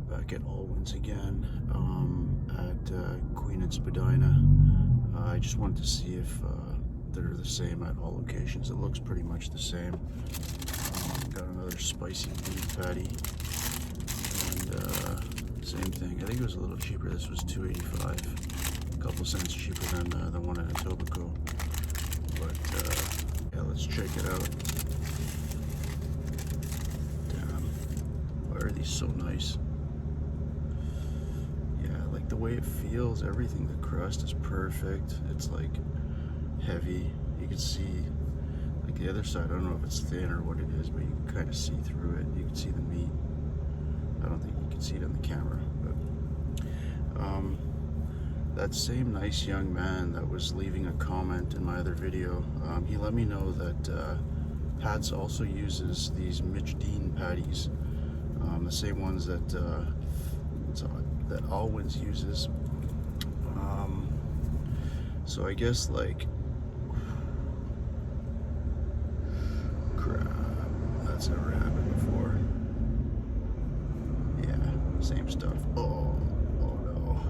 Back at Allwyn's again, at Queen and Spadina. I just wanted to see if they're the same at all locations. It looks pretty much the same. Got another spicy beef patty, and same thing. I think it was a little cheaper. This was $2.85, a couple cents cheaper than the one in Etobicoke. But yeah, let's check it out. Damn, why are these so nice? The way it feels, everything, the crust is perfect. It's like heavy. You can see like the other side. I don't know if it's thin or what it is, but you can kind of see through it. You can see the meat. I don't think you can see it on the camera, but that same nice young man that was leaving a comment in my other video, he let me know that Pat's also uses these Mitch Dean patties, the same ones that that Allwyn's uses. So I guess, like, crap, that's never happened before. Yeah, same stuff. Oh no.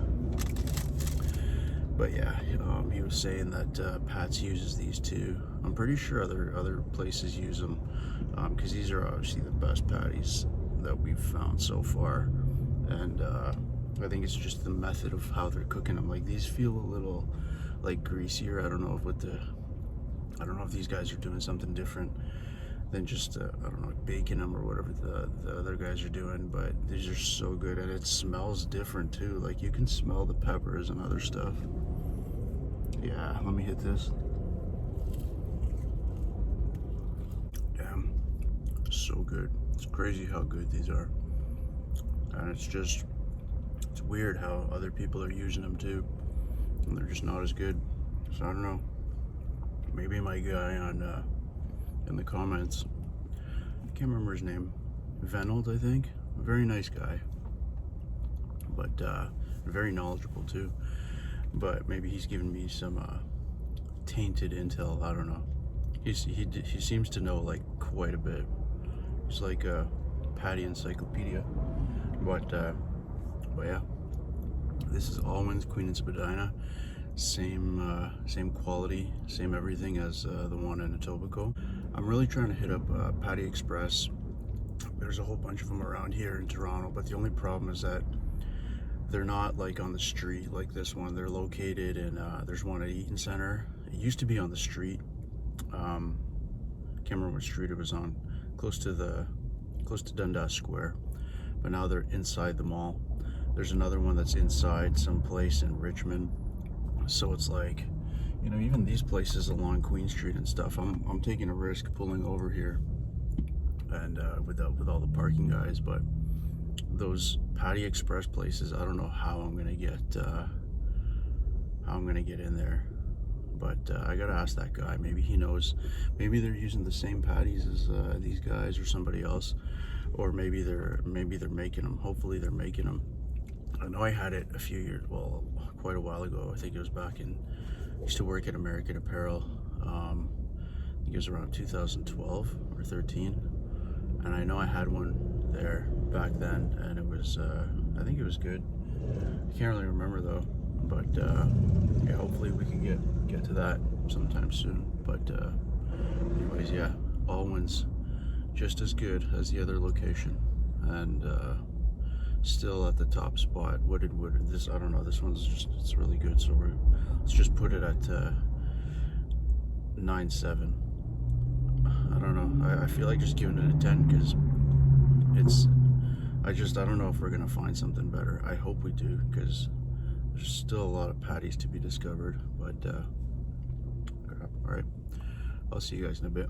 But yeah, he was saying that Pat's uses these too. I'm pretty sure other places use them, because these are obviously the best patties that we've found so far. And I think it's just the method of how they're cooking them. Like, these feel a little like greasier. I don't know if these guys are doing something different than just I don't know, baking them or whatever the other guys are doing. But these are so good, and it smells different too. Like, you can smell the peppers and other stuff. Yeah, let me hit this. Damn, so good. It's crazy how good these are, and it's weird how other people are using them too, and they're just not as good. So I don't know, maybe my guy on in the comments, I can't remember his name, Venold, I think, a very nice guy, but very knowledgeable too, but maybe he's giving me some tainted intel. I don't know. He seems to know like quite a bit. He's like a patty encyclopedia. But yeah, this is Allwyn's Queen and Spadina. Same quality, same everything as the one in Etobicoke. I'm really trying to hit up Patty Express. There's a whole bunch of them around here in Toronto, but the only problem is that they're not like on the street like this one. They're located in, there's one at Eaton Centre. It used to be on the street. Can't remember what street it was on. Close to Dundas Square. But now they're inside the mall. There's another one that's inside some place in Richmond. So it's like, you know, even these places along Queen Street and stuff, I'm taking a risk pulling over here, and with all the parking guys. But those Patty Express places, I don't know how I'm gonna get in there. But I gotta ask that guy. Maybe he knows. Maybe they're using the same patties as these guys or somebody else, or maybe they're making them. Hopefully they're making them. I know I had it a few years, well, quite a while ago. I think it was back in, I used to work at American Apparel. I think it was around 2012 or 13, and I know I had one there back then, and it was I think it was good. I can't really remember though. But yeah, hopefully we can get to that sometime soon. But anyways, yeah, Allwyn's just as good as the other location, and still at the top spot. Wooded this, I don't know, this one's just, it's really good. So let's just put it at 9.7. I don't know, I feel like just giving it a 10 because I don't know if we're gonna find something better. I hope we do, because there's still a lot of patties to be discovered. But all right, I'll see you guys in a bit.